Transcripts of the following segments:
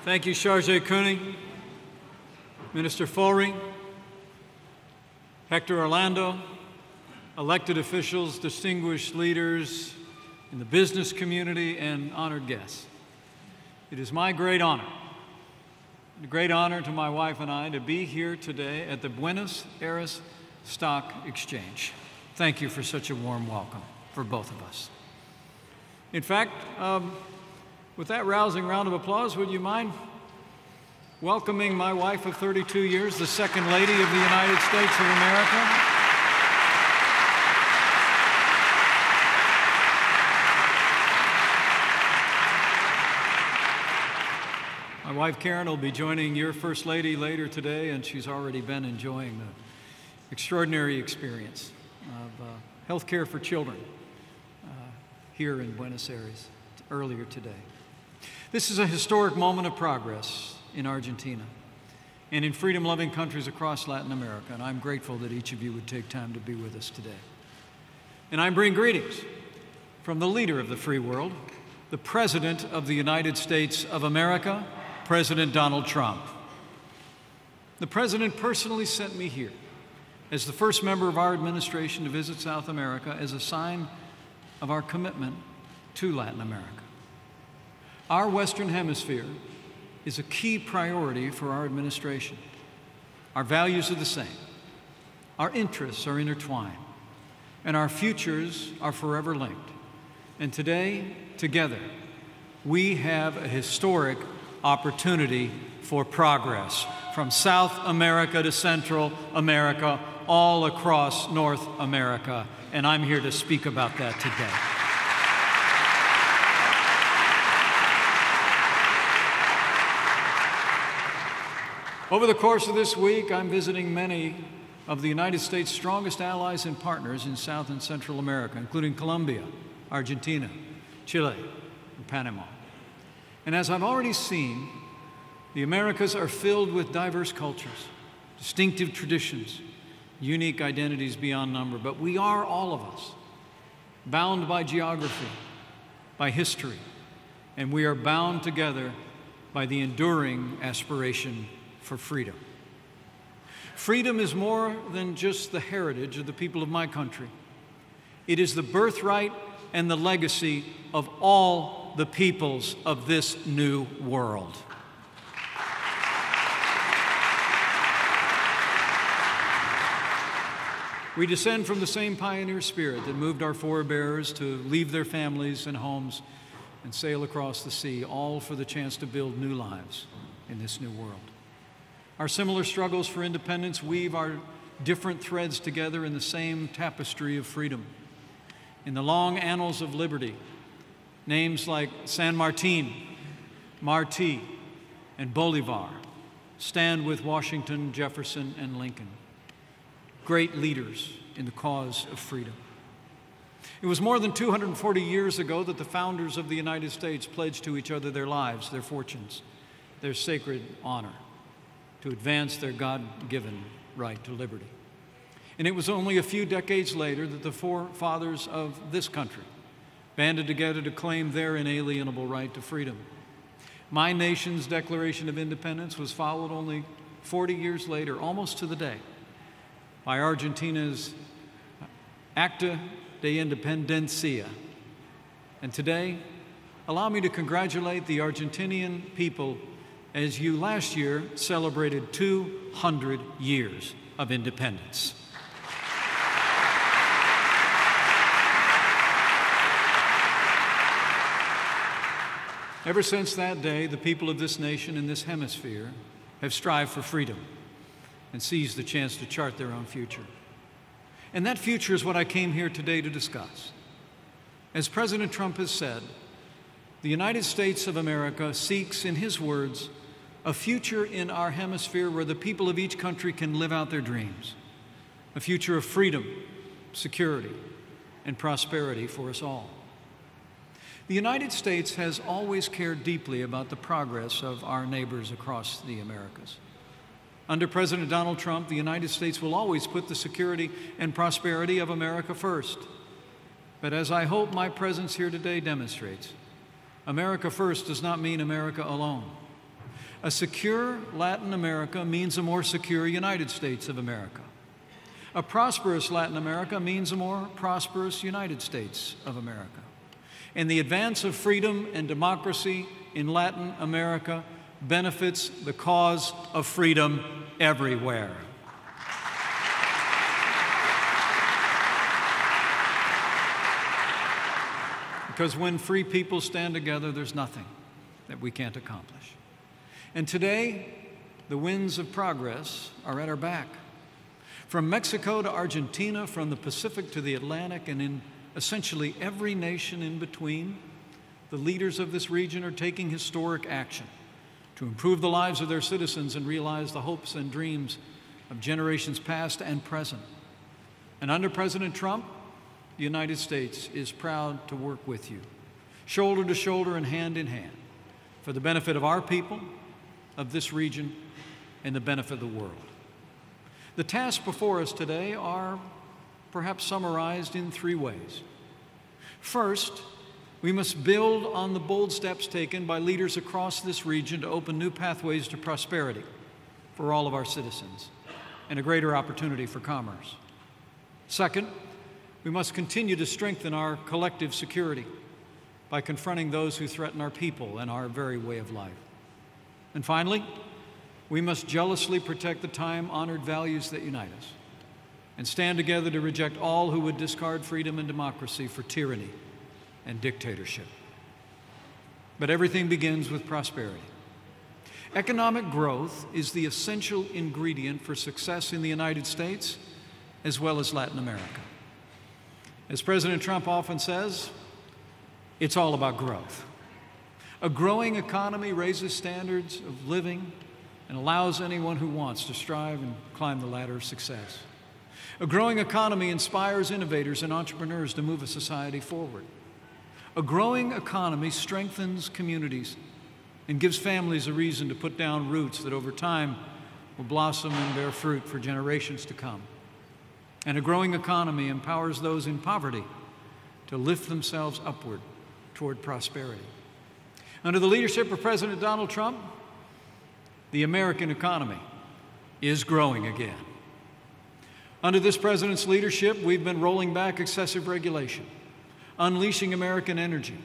Thank you, Chargé Koenig, Minister Fulry, Hector Orlando, elected officials, distinguished leaders in the business community, and honored guests. It is my great honor, a great honor to my wife and I, to be here today at the Buenos Stock Exchange. Thank you for such a warm welcome for both of us. In fact, with that rousing round of applause, would you mind welcoming my wife of 32 years, the Second Lady of the United States of America? My wife Karen will be joining your First Lady later today, and she's already been enjoying the extraordinary experience of health care for children here in Buenos Aires earlier today. This is a historic moment of progress in Argentina and in freedom-loving countries across Latin America, and I'm grateful that each of you would take time to be with us today. And I bring greetings from the leader of the free world, the President of the United States of America, President Donald Trump. The President personally sent me here as the first member of our administration to visit South America as a sign of our commitment to Latin America. Our Western Hemisphere is a key priority for our administration. Our values are the same. Our interests are intertwined. And our futures are forever linked. And today, together, we have a historic opportunity for progress from South America to Central America, all across North America. And I'm here to speak about that today. Over the course of this week, I'm visiting many of the United States' strongest allies and partners in South and Central America, including Colombia, Argentina, Chile, and Panama. And as I've already seen, the Americas are filled with diverse cultures, distinctive traditions, unique identities beyond number. But we are, all of us, bound by geography, by history, and we are bound together by the enduring aspiration for freedom. Freedom is more than just the heritage of the people of my country. It is the birthright and the legacy of all the peoples of this new world. We descend from the same pioneer spirit that moved our forebears to leave their families and homes and sail across the sea, all for the chance to build new lives in this new world. Our similar struggles for independence weave our different threads together in the same tapestry of freedom. In the long annals of liberty, names like San Martin, Martí, and Bolivar stand with Washington, Jefferson, and Lincoln, great leaders in the cause of freedom. It was more than 240 years ago that the founders of the United States pledged to each other their lives, their fortunes, their sacred honor, to advance their God-given right to liberty. And it was only a few decades later that the forefathers of this country banded together to claim their inalienable right to freedom. My nation's Declaration of Independence was followed only 40 years later, almost to the day, by Argentina's Acta de Independencia. And today, allow me to congratulate the Argentinian people as you last year celebrated 200 years of independence. Ever since that day, the people of this nation and this hemisphere have strived for freedom and seized the chance to chart their own future. And that future is what I came here today to discuss. As President Trump has said, the United States of America seeks, in his words, a future in our hemisphere where the people of each country can live out their dreams, a future of freedom, security, and prosperity for us all. The United States has always cared deeply about the progress of our neighbors across the Americas. Under President Donald Trump, the United States will always put the security and prosperity of America first. But as I hope my presence here today demonstrates, America first does not mean America alone. A secure Latin America means a more secure United States of America. A prosperous Latin America means a more prosperous United States of America. And the advance of freedom and democracy in Latin America benefits the cause of freedom everywhere. Because when free people stand together, there's nothing that we can't accomplish. And today, the winds of progress are at our back. From Mexico to Argentina, from the Pacific to the Atlantic, and in essentially every nation in between, the leaders of this region are taking historic action to improve the lives of their citizens and realize the hopes and dreams of generations past and present. And under President Trump, the United States is proud to work with you, shoulder to shoulder and hand in hand, for the benefit of our people, of this region, and the benefit of the world. The tasks before us today are perhaps summarized in 3 ways. First, we must build on the bold steps taken by leaders across this region to open new pathways to prosperity for all of our citizens and a greater opportunity for commerce. Second, we must continue to strengthen our collective security by confronting those who threaten our people and our very way of life. And finally, we must jealously protect the time-honored values that unite us and stand together to reject all who would discard freedom and democracy for tyranny and dictatorship. But everything begins with prosperity. Economic growth is the essential ingredient for success in the United States as well as Latin America. As President Trump often says, it's all about growth. A growing economy raises standards of living and allows anyone who wants to strive and climb the ladder of success. A growing economy inspires innovators and entrepreneurs to move a society forward. A growing economy strengthens communities and gives families a reason to put down roots that over time will blossom and bear fruit for generations to come. And a growing economy empowers those in poverty to lift themselves upward toward prosperity. Under the leadership of President Donald Trump, the American economy is growing again. Under this president's leadership, we've been rolling back excessive regulation, unleashing American energy,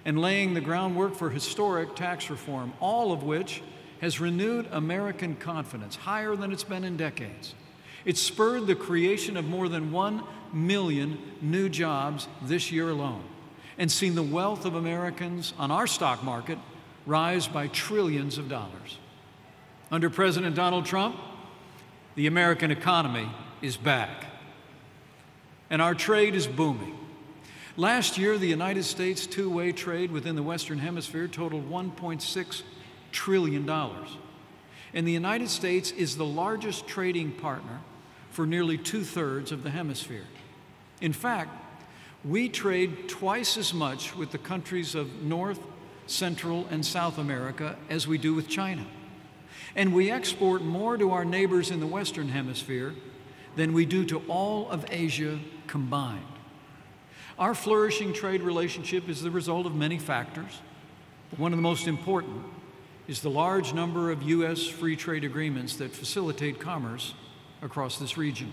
and laying the groundwork for historic tax reform, all of which has renewed American confidence higher than it's been in decades. It's spurred the creation of more than 1 million new jobs this year alone, and seen the wealth of Americans on our stock market rise by trillions of dollars. Under President Donald Trump, the American economy is back, and our trade is booming. Last year, the United States two-way trade within the Western Hemisphere totaled $1.6 trillion. And the United States is the largest trading partner for nearly 2/3 of the hemisphere. In fact, we trade twice as much with the countries of North, Central, and South America as we do with China. And we export more to our neighbors in the Western Hemisphere than we do to all of Asia combined. Our flourishing trade relationship is the result of many factors, but one of the most important is the large number of U.S. free trade agreements that facilitate commerce across this region.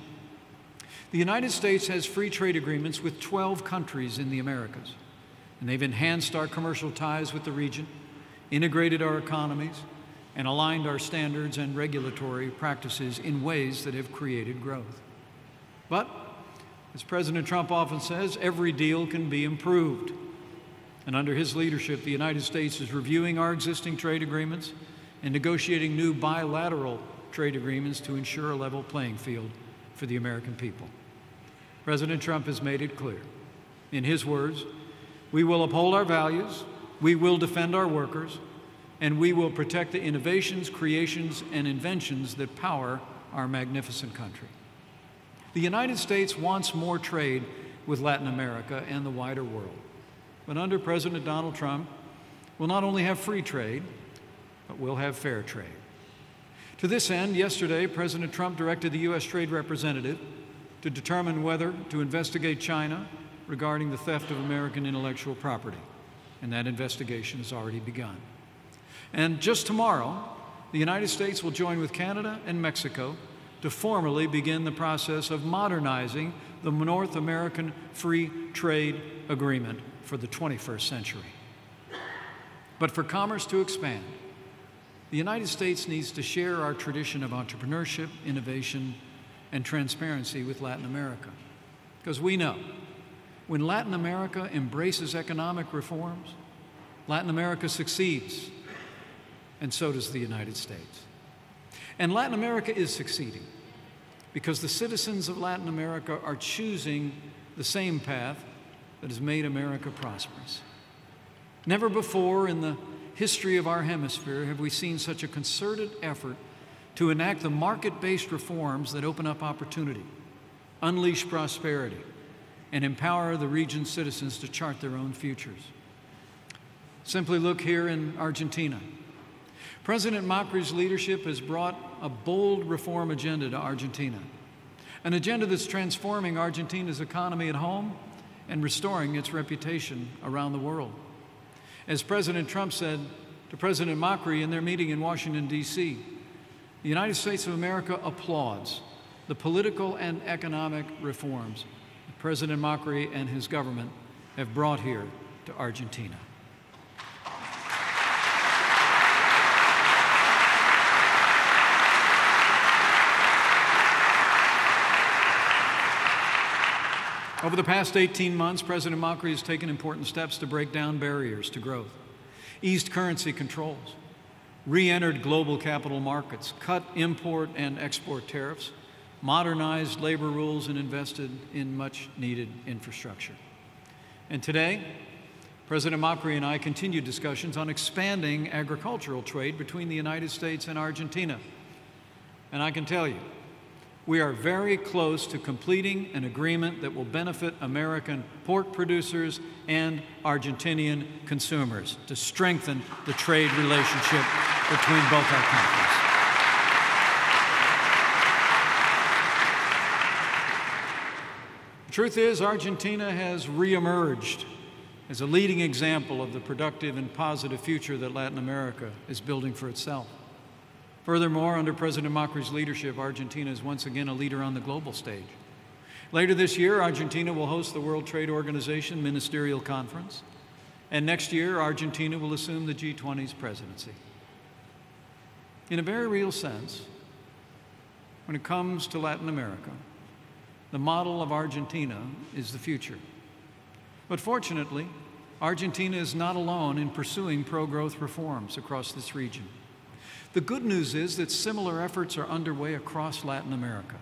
The United States has free trade agreements with 12 countries in the Americas, and they've enhanced our commercial ties with the region, integrated our economies, and aligned our standards and regulatory practices in ways that have created growth. But, as President Trump often says, every deal can be improved. And under his leadership, the United States is reviewing our existing trade agreements and negotiating new bilateral trade agreements to ensure a level playing field for the American people. President Trump has made it clear. In his words, we will uphold our values, we will defend our workers, and we will protect the innovations, creations, and inventions that power our magnificent country. The United States wants more trade with Latin America and the wider world. But under President Donald Trump, we'll not only have free trade, but we'll have fair trade. To this end, yesterday, President Trump directed the U.S. Trade Representative to determine whether to investigate China regarding the theft of American intellectual property. And that investigation has already begun. And just tomorrow, the United States will join with Canada and Mexico to formally begin the process of modernizing the North American Free Trade Agreement for the 21st century. But for commerce to expand, the United States needs to share our tradition of entrepreneurship, innovation, and transparency with Latin America. Because we know when Latin America embraces economic reforms, Latin America succeeds, and so does the United States. And Latin America is succeeding because the citizens of Latin America are choosing the same path that has made America prosperous. Never before in the history of our hemisphere have we seen such a concerted effort to enact the market-based reforms that open up opportunity, unleash prosperity, and empower the region's citizens to chart their own futures. Simply look here in Argentina. President Macri's leadership has brought a bold reform agenda to Argentina, an agenda that's transforming Argentina's economy at home and restoring its reputation around the world. As President Trump said to President Macri in their meeting in Washington, D.C., the United States of America applauds the political and economic reforms that President Macri and his government have brought here to Argentina. Over the past 18 months, President Macri has taken important steps to break down barriers to growth, eased currency controls, re-entered global capital markets, cut import and export tariffs, modernized labor rules, and invested in much-needed infrastructure. And today, President Macri and I continue discussions on expanding agricultural trade between the United States and Argentina. And I can tell you, we are very close to completing an agreement that will benefit American pork producers and Argentinian consumers to strengthen the trade relationship between both our countries. The truth is, Argentina has reemerged as a leading example of the productive and positive future that Latin America is building for itself. Furthermore, under President Macri's leadership, Argentina is once again a leader on the global stage. Later this year, Argentina will host the World Trade Organization Ministerial Conference, and next year, Argentina will assume the G20's presidency. In a very real sense, when it comes to Latin America, the model of Argentina is the future. But fortunately, Argentina is not alone in pursuing pro-growth reforms across this region. The good news is that similar efforts are underway across Latin America,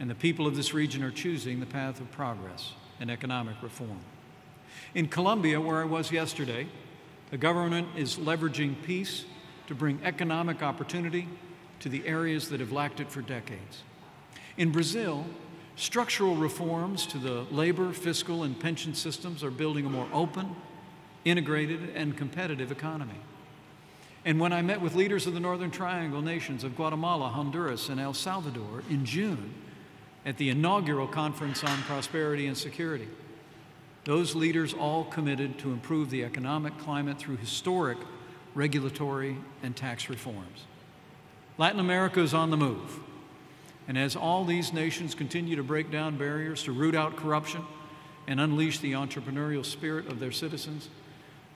and the people of this region are choosing the path of progress and economic reform. In Colombia, where I was yesterday, the government is leveraging peace to bring economic opportunity to the areas that have lacked it for decades. In Brazil, structural reforms to the labor, fiscal, and pension systems are building a more open, integrated, and competitive economy. And when I met with leaders of the Northern Triangle nations of Guatemala, Honduras, and El Salvador in June at the inaugural Conference on Prosperity and Security, those leaders all committed to improve the economic climate through historic regulatory and tax reforms. Latin America is on the move. And as all these nations continue to break down barriers, to root out corruption, and unleash the entrepreneurial spirit of their citizens,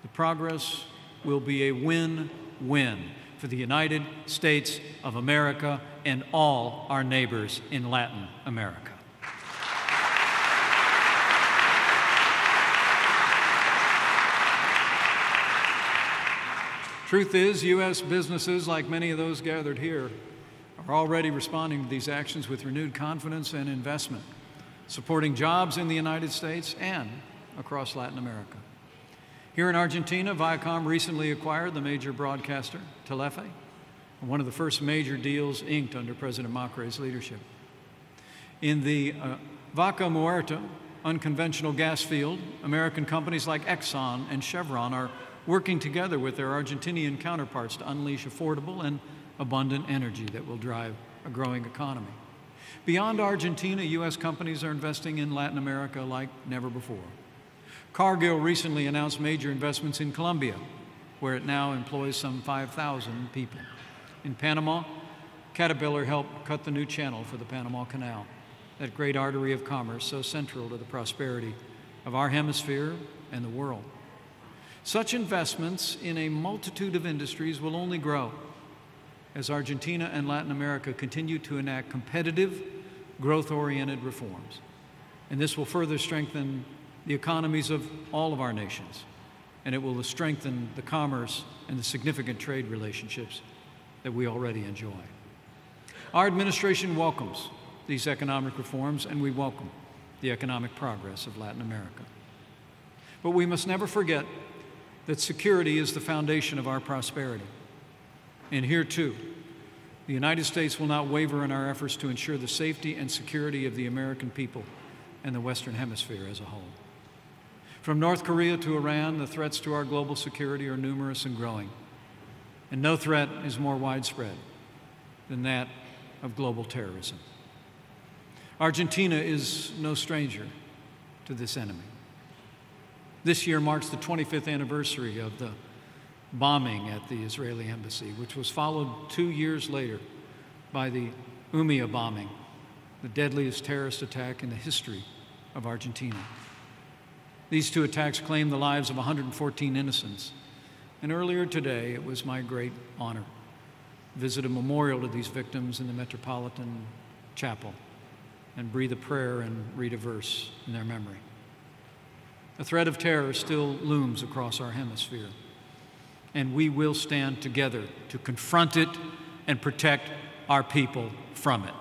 the progress will be a win-win for the United States of America and all our neighbors in Latin America. Truth is, U.S. businesses, like many of those gathered here, are already responding to these actions with renewed confidence and investment, supporting jobs in the United States and across Latin America. Here in Argentina, Viacom recently acquired the major broadcaster, Telefe, one of the first major deals inked under President Macri's leadership. In the Vaca Muerta unconventional gas field, American companies like Exxon and Chevron are working together with their Argentinian counterparts to unleash affordable and abundant energy that will drive a growing economy. Beyond Argentina, U.S. companies are investing in Latin America like never before. Cargill recently announced major investments in Colombia, where it now employs some 5,000 people. In Panama, Caterpillar helped cut the new channel for the Panama Canal, that great artery of commerce so central to the prosperity of our hemisphere and the world. Such investments in a multitude of industries will only grow as Argentina and Latin America continue to enact competitive, growth-oriented reforms. And this will further strengthen the economies of all of our nations, and it will strengthen the commerce and the significant trade relationships that we already enjoy. Our administration welcomes these economic reforms, and we welcome the economic progress of Latin America. But we must never forget that security is the foundation of our prosperity. And here, too, the United States will not waver in our efforts to ensure the safety and security of the American people and the Western Hemisphere as a whole. From North Korea to Iran, the threats to our global security are numerous and growing. And no threat is more widespread than that of global terrorism. Argentina is no stranger to this enemy. This year marks the 25th anniversary of the bombing at the Israeli embassy, which was followed 2 years later by the Umia bombing, the deadliest terrorist attack in the history of Argentina. These two attacks claimed the lives of 114 innocents. And earlier today, it was my great honor to visit a memorial to these victims in the Metropolitan Chapel and breathe a prayer and read a verse in their memory. The threat of terror still looms across our hemisphere, and we will stand together to confront it and protect our people from it.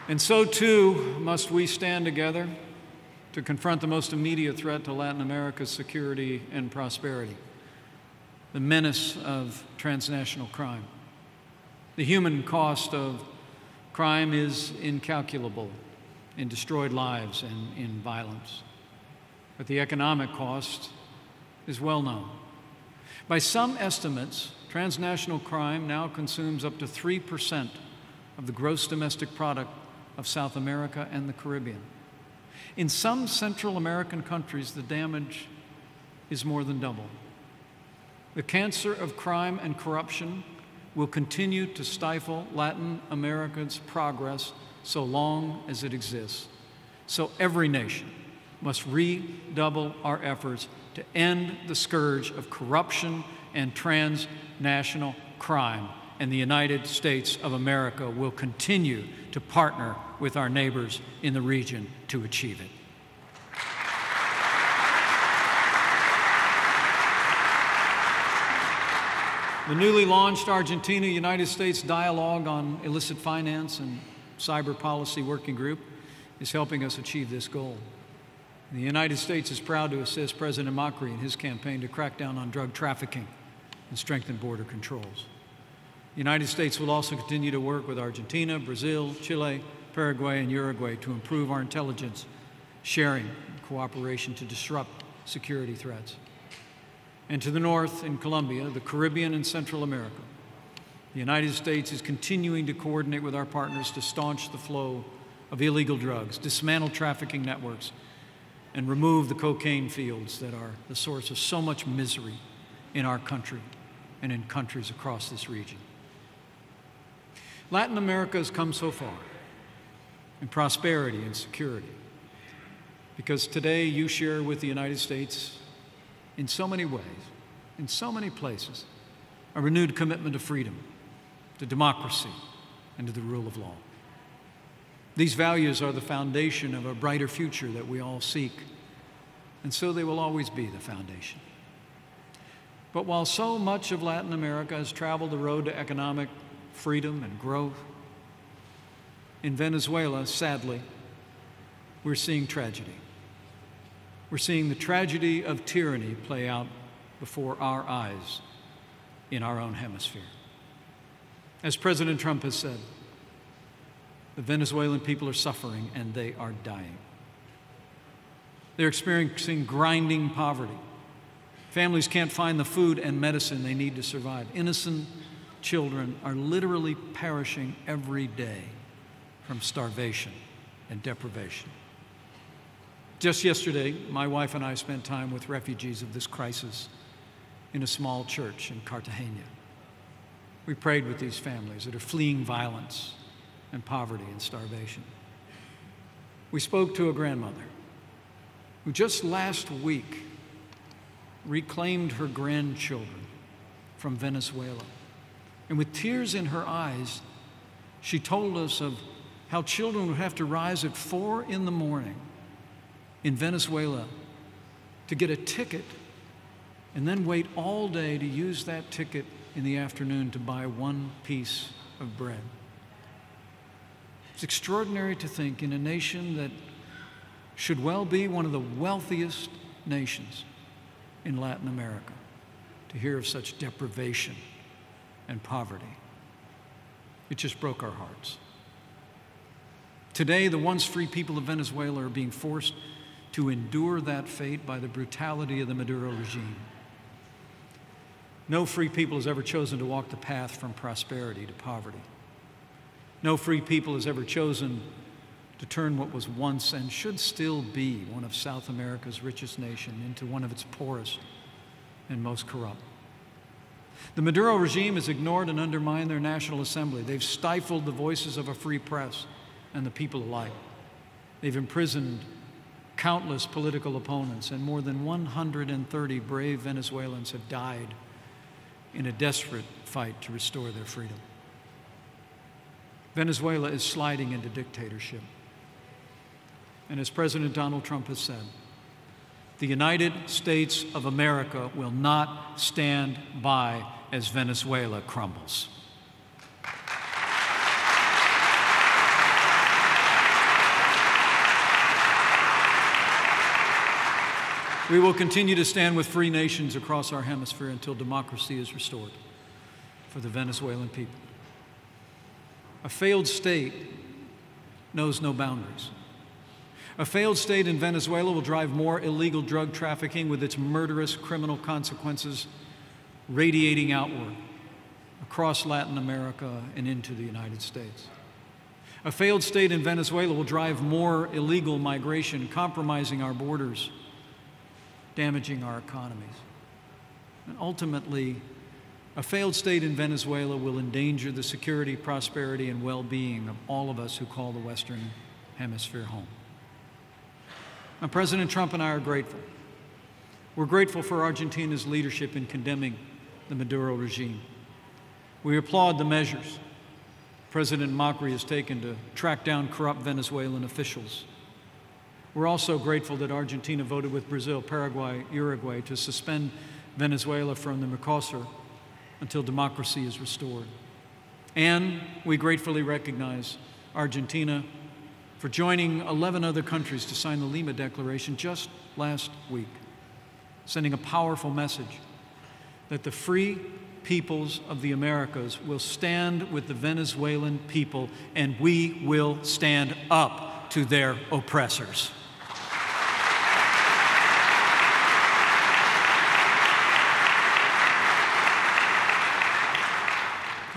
And so, too, must we stand together to confront the most immediate threat to Latin America's security and prosperity, the menace of transnational crime. The human cost of crime is incalculable in destroyed lives and in violence. But the economic cost is well known. By some estimates, transnational crime now consumes up to 3% of the gross domestic product of South America and the Caribbean. In some Central American countries, the damage is more than double. The cancer of crime and corruption will continue to stifle Latin America's progress so long as it exists. So every nation must redouble our efforts to end the scourge of corruption and transnational crime, and the United States of America will continue to partner with our neighbors in the region to achieve it. The newly launched Argentina-United States Dialogue on Illicit Finance and Cyber Policy Working Group is helping us achieve this goal. The United States is proud to assist President Macri in his campaign to crack down on drug trafficking and strengthen border controls. The United States will also continue to work with Argentina, Brazil, Chile, Paraguay, and Uruguay to improve our intelligence sharing and cooperation to disrupt security threats. And to the north, in Colombia, the Caribbean, and Central America, the United States is continuing to coordinate with our partners to staunch the flow of illegal drugs, dismantle trafficking networks, and remove the cocaine fields that are the source of so much misery in our country and in countries across this region. Latin America has come so far in prosperity and security because today you share with the United States in so many ways, in so many places, a renewed commitment to freedom, to democracy, and to the rule of law. These values are the foundation of a brighter future that we all seek, and so they will always be the foundation. But while so much of Latin America has traveled the road to economic freedom and growth, in Venezuela, sadly, we're seeing tragedy. We're seeing the tragedy of tyranny play out before our eyes in our own hemisphere. As President Trump has said, the Venezuelan people are suffering and they are dying. They're experiencing grinding poverty. Families can't find the food and medicine they need to survive. Innocent children are literally perishing every day from starvation and deprivation. Just yesterday, my wife and I spent time with refugees of this crisis in a small church in Cartagena. We prayed with these families that are fleeing violence and poverty and starvation. We spoke to a grandmother who just last week reclaimed her grandchildren from Venezuela. And with tears in her eyes, she told us of how children would have to rise at 4 a.m. in Venezuela to get a ticket and then wait all day to use that ticket in the afternoon to buy one piece of bread. It's extraordinary to think in a nation that should well be one of the wealthiest nations in Latin America to hear of such deprivation and poverty. It just broke our hearts. Today, the once free people of Venezuela are being forced to endure that fate by the brutality of the Maduro regime. No free people has ever chosen to walk the path from prosperity to poverty. No free people has ever chosen to turn what was once and should still be one of South America's richest nations into one of its poorest and most corrupt. The Maduro regime has ignored and undermined their National Assembly. They've stifled the voices of a free press and the people alike. They've imprisoned countless political opponents, and more than 130 brave Venezuelans have died in a desperate fight to restore their freedom. Venezuela is sliding into dictatorship. And as President Donald Trump has said, the United States of America will not stand by as Venezuela crumbles. We will continue to stand with free nations across our hemisphere until democracy is restored for the Venezuelan people. A failed state knows no boundaries. A failed state in Venezuela will drive more illegal drug trafficking with its murderous criminal consequences radiating outward across Latin America and into the United States. A failed state in Venezuela will drive more illegal migration, compromising our borders, damaging our economies. And ultimately, a failed state in Venezuela will endanger the security, prosperity, and well-being of all of us who call the Western Hemisphere home. Now, President Trump and I are grateful. We're grateful for Argentina's leadership in condemning the Maduro regime. We applaud the measures President Macri has taken to track down corrupt Venezuelan officials. We're also grateful that Argentina voted with Brazil, Paraguay, Uruguay to suspend Venezuela from the Mercosur until democracy is restored. And we gratefully recognize Argentina for joining 11 other countries to sign the Lima Declaration just last week, sending a powerful message that the free peoples of the Americas will stand with the Venezuelan people, and we will stand up to their oppressors.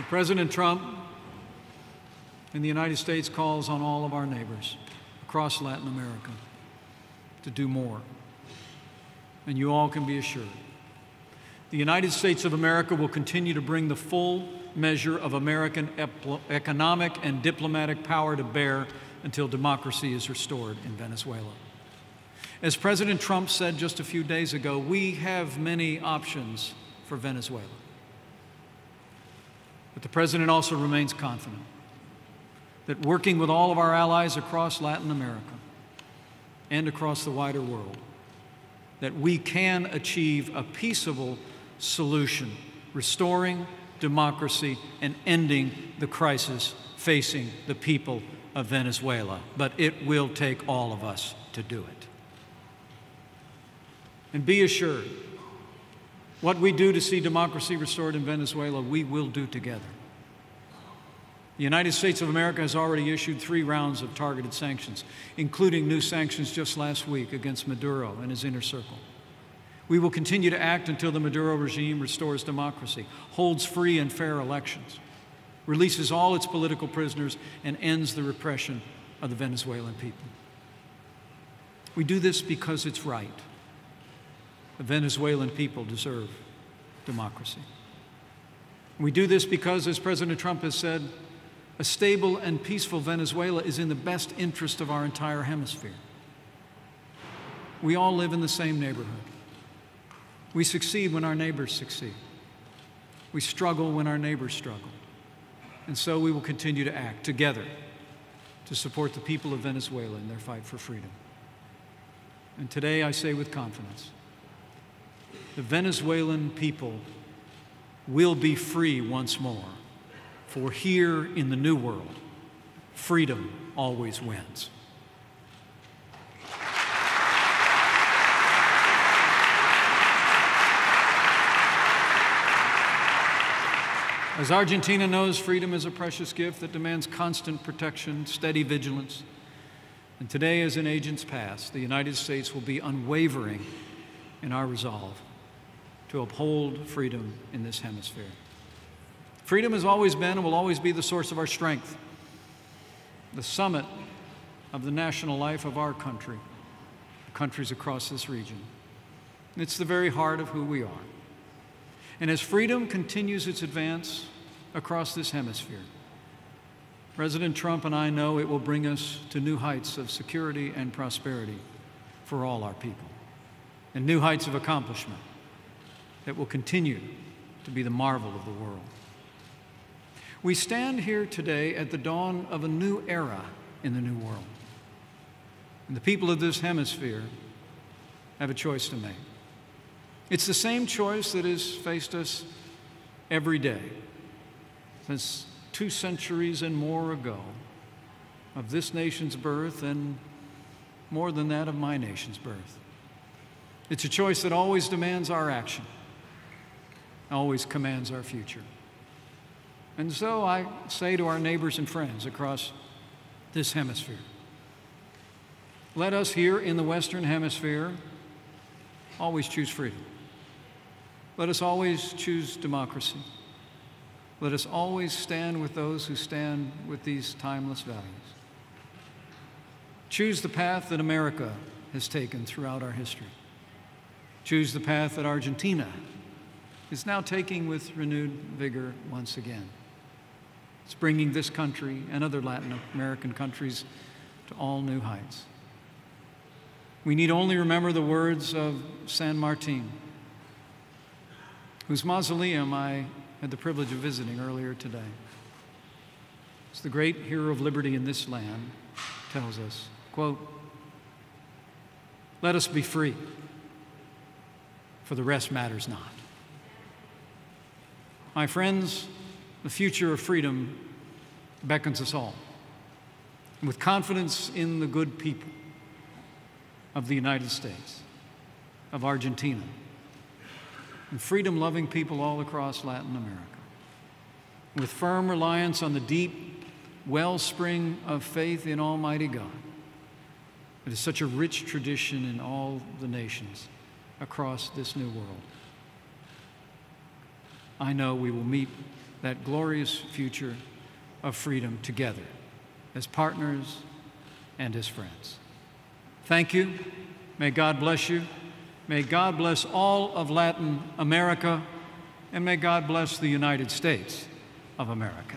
President Trump in the United States calls on all of our neighbors across Latin America to do more. And you all can be assured the United States of America will continue to bring the full measure of American economic and diplomatic power to bear until democracy is restored in Venezuela. As President Trump said just a few days ago, we have many options for Venezuela. But the President also remains confident that working with all of our allies across Latin America and across the wider world, that we can achieve a peaceable solution, restoring democracy and ending the crisis facing the people of Venezuela. But it will take all of us to do it. And be assured, what we do to see democracy restored in Venezuela, we will do together. The United States of America has already issued 3 rounds of targeted sanctions, including new sanctions just last week against Maduro and his inner circle. We will continue to act until the Maduro regime restores democracy, holds free and fair elections, releases all its political prisoners, and ends the repression of the Venezuelan people. We do this because it's right. The Venezuelan people deserve democracy. We do this because, as President Trump has said, a stable and peaceful Venezuela is in the best interest of our entire hemisphere. We all live in the same neighborhood. We succeed when our neighbors succeed. We struggle when our neighbors struggle. And so we will continue to act together to support the people of Venezuela in their fight for freedom. And today I say with confidence, the Venezuelan people will be free once more, for here in the New World, freedom always wins. As Argentina knows, freedom is a precious gift that demands constant protection, steady vigilance. And today, as in ages past, the United States will be unwavering in our resolve to uphold freedom in this hemisphere. Freedom has always been and will always be the source of our strength, the summit of the national life of our country, countries across this region. It's the very heart of who we are. And as freedom continues its advance across this hemisphere, President Trump and I know it will bring us to new heights of security and prosperity for all our people, and new heights of accomplishment that will continue to be the marvel of the world. We stand here today at the dawn of a new era in the New World. And the people of this hemisphere have a choice to make. It's the same choice that has faced us every day since 2 centuries and more ago of this nation's birth, and more than that, of my nation's birth. It's a choice that always demands our action, always commands our future. And so I say to our neighbors and friends across this hemisphere, let us here in the Western Hemisphere always choose freedom. Let us always choose democracy. Let us always stand with those who stand with these timeless values. Choose the path that America has taken throughout our history. Choose the path that Argentina is now taking with renewed vigor once again. It's bringing this country and other Latin American countries to all new heights. We need only remember the words of San Martin, whose mausoleum I had the privilege of visiting earlier today. As the great hero of liberty in this land tells us, quote, "Let us be free, for the rest matters not." My friends, the future of freedom beckons us all. And with confidence in the good people of the United States, of Argentina, and freedom-loving people all across Latin America, with firm reliance on the deep wellspring of faith in Almighty God, it is such a rich tradition in all the nations across this new world. I know we will meet that glorious future of freedom together as partners and as friends. Thank you. May God bless you. May God bless all of Latin America, and may God bless the United States of America.